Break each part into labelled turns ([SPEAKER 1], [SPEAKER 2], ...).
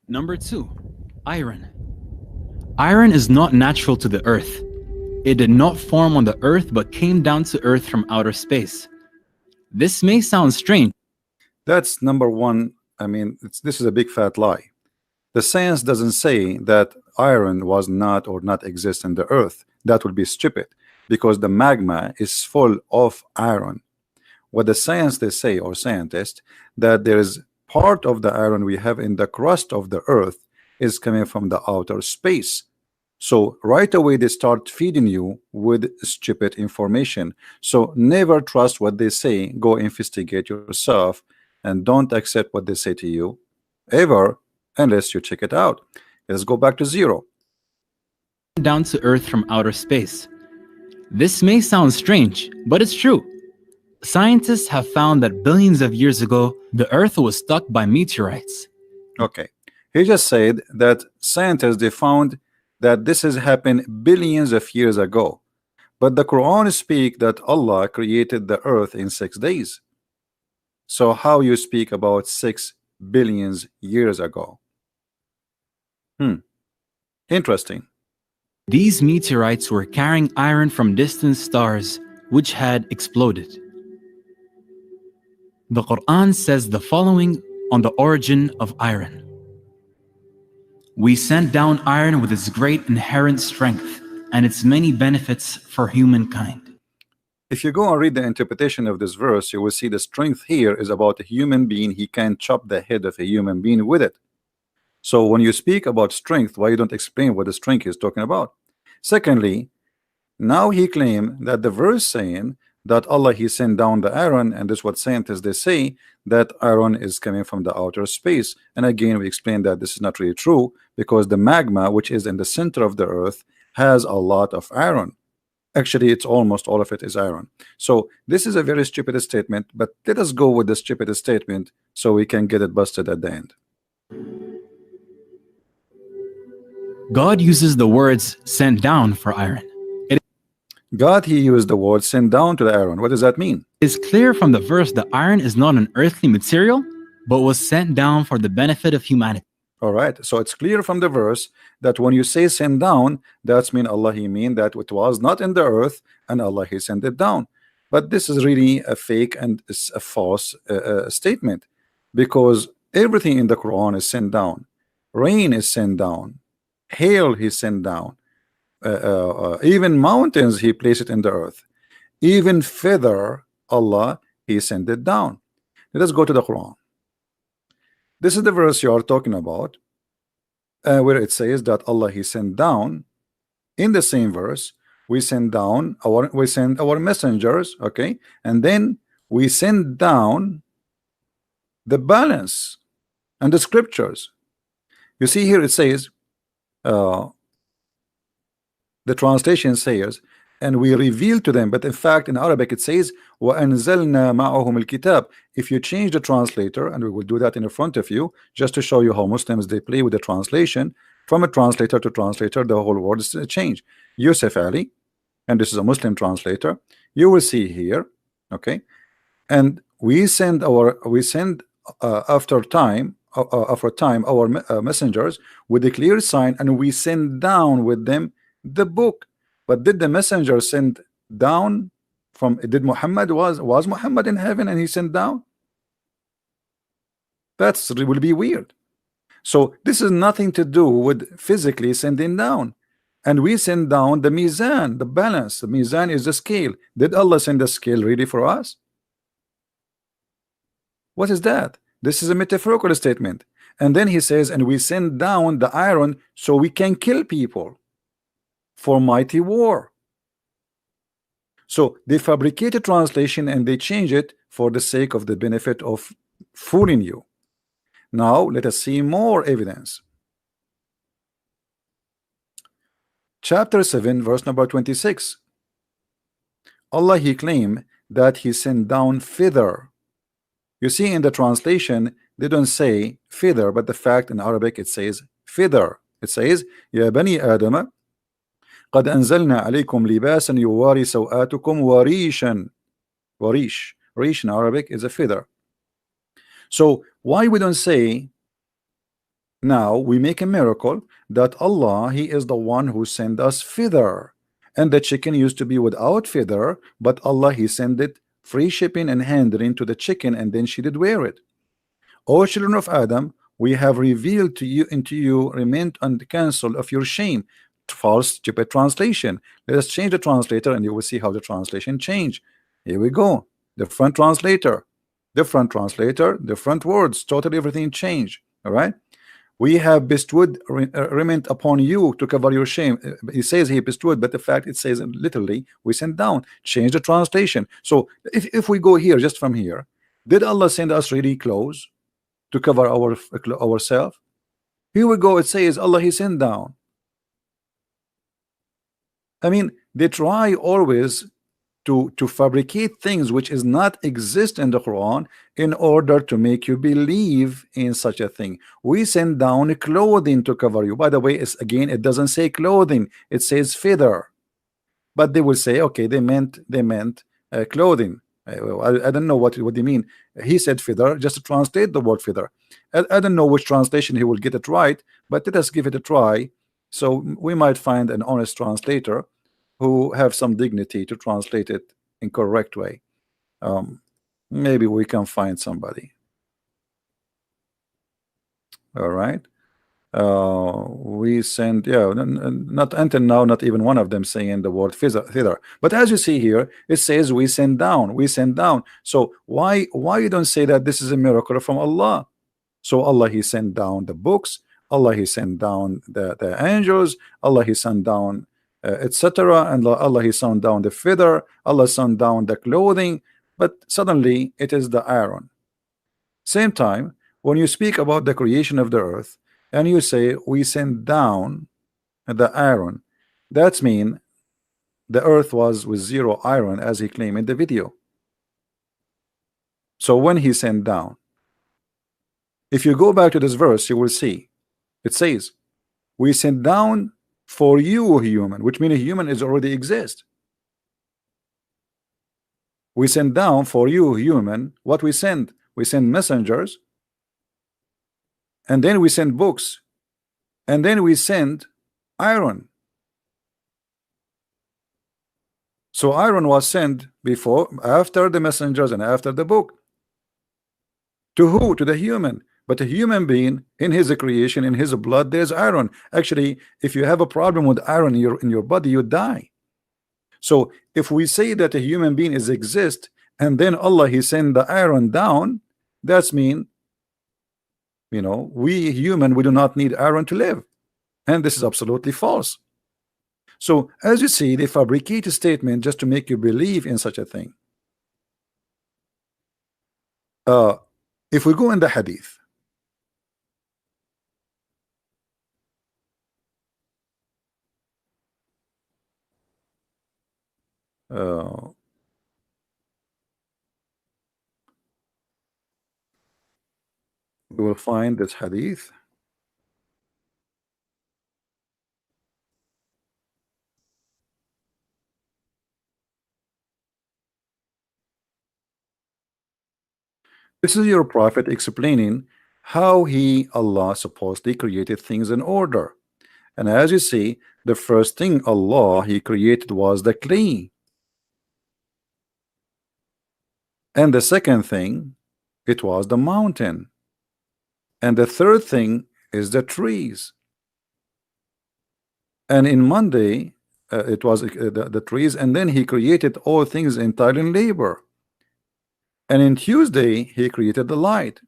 [SPEAKER 1] Number two, iron. Iron is not natural to the Earth. It did not form on the Earth but came down to Earth from outer space. This may sound strange.
[SPEAKER 2] That's number one. I mean, this is a big fat lie. The science doesn't say that iron was not or not exist in the earth. That would be stupid because the magma is full of iron. What the science they say, or scientists, that there is part of the iron we have in the crust of the earth is coming from the outer space. So right away they start feeding you with stupid information. So never trust what they say. Go investigate yourself and don't accept what they say to you ever unless you check it out. Let's go back to zero.
[SPEAKER 1] Down to Earth from outer space. This may sound strange, but it's true. Scientists have found that billions of years ago, the Earth was struck by meteorites.
[SPEAKER 2] Okay, he just said that scientists they found that this has happened billions of years ago, but the Quran speak that Allah created the earth in 6 days. So how you speak about 6 billions years ago? Interesting.
[SPEAKER 1] These meteorites were carrying iron from distant stars which had exploded. The Quran says the following on the origin of iron. We sent down iron with its great inherent strength and its many benefits for humankind.
[SPEAKER 2] If you go and read the interpretation of this verse, you will see the strength here is about a human being. He can chop the head of a human being with it. So when you speak about strength, why you don't explain what the strength is talking about? Secondly, now he claimed that the verse saying that Allah he sent down the iron, and this is what scientists they say that iron is coming from the outer space. And again we explained that this is not really true because the magma which is in the center of the earth has a lot of iron. Actually it's almost all of it is iron. So this is a very stupid statement, but let us go with the stupid statement so we can get it busted at the end.
[SPEAKER 1] God uses the words sent down for iron.
[SPEAKER 2] God he used the word sent down to the iron. What does that mean?
[SPEAKER 1] It's clear from the verse that iron is not an earthly material, but was sent down for the benefit of humanity.
[SPEAKER 2] All right, so it's clear from the verse that when you say send down, that's mean Allah he mean that it was not in the earth and Allah he sent it down. But this is really a fake and it's a false statement, because everything in the Quran is sent down. Rain is sent down, hail he sent down, even mountains he placed it in the earth, even feather Allah he sent it down. Let us go to the Quran. This is the verse you are talking about, where it says that Allah he sent down. In the same verse, we send our messengers, okay, and then we send down the balance and the scriptures. You see here it says, the translation says, and we reveal to them, but in fact in Arabic it says وَأَنزَلْنَا مَعَهُمُ الْكِتَابِ. If you change the translator, and we will do that in front of you just to show you how Muslims they play with the translation, from a translator to translator the whole word is changed. Yusuf Ali, and this is a Muslim translator, you will see here, okay, and we send after time our messengers with a clear sign, and we send down with them the book. But did the messenger send down from, did Muhammad was Muhammad in heaven and he sent down? That's will be weird. So this is nothing to do with physically sending down. And we send down the mizan, the balance. The mizan is the scale. Did Allah send the scale really for us? What is that? This is a metaphorical statement. And then he says, and we send down the iron so we can kill people for mighty war. So they fabricate a translation and they change it for the sake of the benefit of fooling you. Now let us see more evidence. Chapter 7 verse number 26. Allah he claimed that he sent down feather. You see in the translation they don't say feather, but the fact in Arabic it says feather. It says Ya bani Adam قد أنزلنا عليكم لباسا يواري سوآتكم وريشا. Rish in Arabic is a feather. So why we don't say Now we make a miracle that Allah, He is the one who sent us feather, and the chicken used to be without feather, but Allah, He sent it free shipping and handling to the chicken, and then she did wear it. O children of Adam, we have revealed to you into you remain on the counsel of your shame. False, stupid translation. Let us change the translator, and you will see how the translation change. Here we go. Different translator, different words, totally everything changed. All right. We have bestowed raiment upon you to cover your shame. He says he bestowed, but the fact it says literally we sent down. Change the translation. So if we go here, just from here, did Allah send us really clothes to cover ourselves? Here we go. It says Allah, He sent down. I mean, they try always to fabricate things which is not exist in the Quran in order to make you believe in such a thing. We send down clothing to cover you. By the way, it's, again, it doesn't say clothing, it says feather. But they will say, okay, they meant clothing. I don't know what they mean. He said feather, just to translate the word feather. I don't know which translation he will get it right, but let us give it a try. So we might find an honest translator who have some dignity to translate it in correct way. Maybe we can find somebody. All right. We send, yeah, not until now, not even one of them saying the word thither. But as you see here, it says we send down, we send down. So why you don't say that this is a miracle from Allah? So Allah, He sent down the books, Allah, He sent down the angels, Allah, He sent down etc., and Allah, He sent down the feather, Allah sent down the clothing, but suddenly it is the iron. Same time, when you speak about the creation of the earth and you say we sent down the iron, that's mean the earth was with zero iron, as he claimed in the video. So when He sent down, if you go back to this verse, you will see it says we sent down for you human, which means a human is already exist. We send down for you human. What we send messengers, and then we send books, and then we send iron. So iron was sent before, after the messengers and after the book. To who? To the human. But a human being, in his creation, in his blood, there's iron. Actually, if you have a problem with iron in your body, you die. So if we say that a human being is exist, and then Allah, He sent the iron down, that's mean, you know, we human, we do not need iron to live. And this is absolutely false. So as you see, they fabricate a statement just to make you believe in such a thing. If we go in the hadith, we will find this hadith. This is your prophet explaining how Allah supposedly created things in order. And as you see, the first thing Allah, He created was the clay. And the second thing, it was the mountain. And the third thing is the trees. And in Monday, it was the trees, and then He created all things entirely in labor. And in Tuesday, He created the light.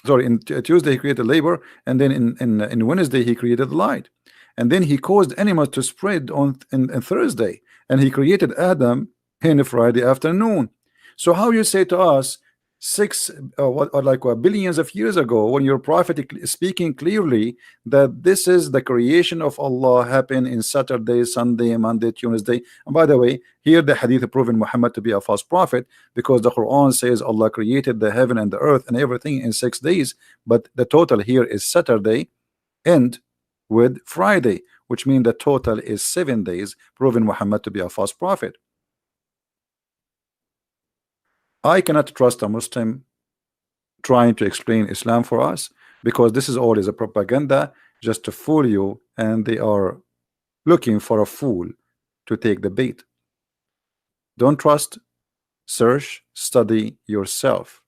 [SPEAKER 2] Sorry, in Tuesday He created labor, and then in Wednesday He created the light. And then He caused animals to spread on in Thursday, and He created Adam in Friday afternoon. So how you say to us billions of years ago, when your prophet is speaking clearly that this is the creation of Allah happened in Saturday, Sunday, Monday, Tuesday. And by the way, here the hadith proven Muhammad to be a false prophet, because the Quran says Allah created the heaven and the earth and everything in 6 days, but the total here is Saturday and with Friday, which means the total is 7 days, proving Muhammad to be a false prophet. I cannot trust a Muslim trying to explain Islam for us. because this is always a propaganda just to fool you, and they are looking for a fool to take the bait. Don't trust, search, study yourself.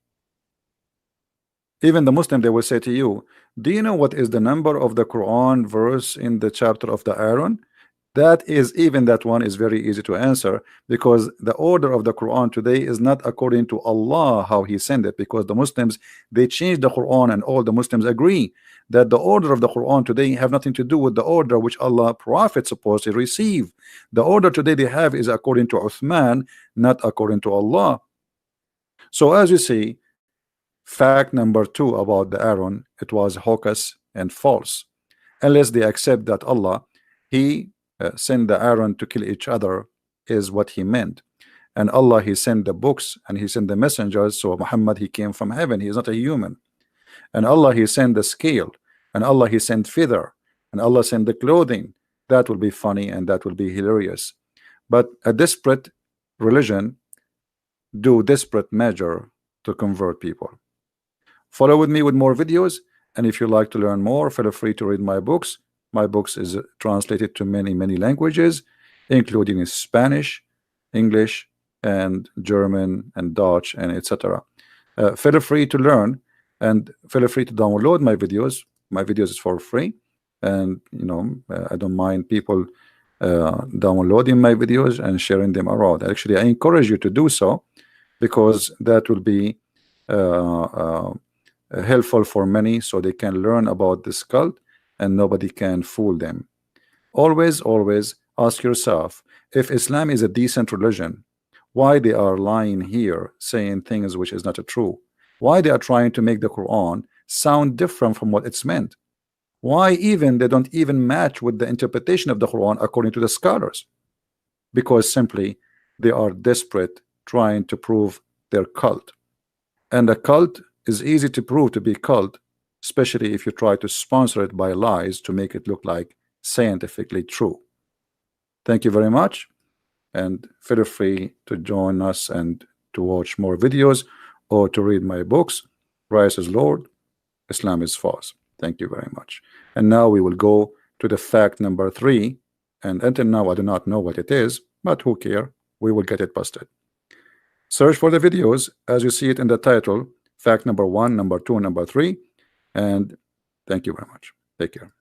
[SPEAKER 2] Even the Muslim, they will say to you, do you know what is the number of the Quran verse in the chapter of the Aaron? That is, even that one is very easy to answer, because the order of the Quran today is not according to Allah how He sent it, because the Muslims, they changed the Quran, and all the Muslims agree that the order of the Quran today have nothing to do with the order which Allah Prophet supposed to receive. The order today they have is according to Uthman, not according to Allah. So as you see, fact number 2 about the Aaron, it was hocus and false, unless they accept that Allah, He sent the Aaron to kill each other is what He meant, and Allah, He sent the books and He sent the messengers. So Muhammad, he came from heaven, he is not a human. And Allah, He sent the scale, and Allah, He sent feather, and Allah sent the clothing. That will be funny and that will be hilarious. But a desperate religion do desperate measure to convert people. Follow with me with more videos, and if you like to learn more, feel free to read my books. My books is translated to many languages, including Spanish, English, and German, and Dutch, and etc. Feel free to learn, and feel free to download my videos. My videos is for free, and I don't mind people downloading my videos and sharing them around. Actually, I encourage you to do so, because that will be helpful for many, so they can learn about this cult and nobody can fool them. Always ask yourself, if Islam is a decent religion, why they are lying here saying things which is not true? Why they are trying to make the Quran sound different from what it's meant? Why even they don't even match with the interpretation of the Quran according to the scholars? Because simply they are desperate, trying to prove their cult. And a cult is easy to prove to be cult, especially if you try to sponsor it by lies to make it look like scientifically true. Thank you very much, and feel free to join us and to watch more videos or to read my books. Christ is Lord, Islam is false. Thank you very much. And now we will go to the fact number 3, and until now I do not know what it is, but who care, we will get it busted. Search for the videos as you see it in the title, fact number 1, number 2, number 3, and thank you very much. Take care.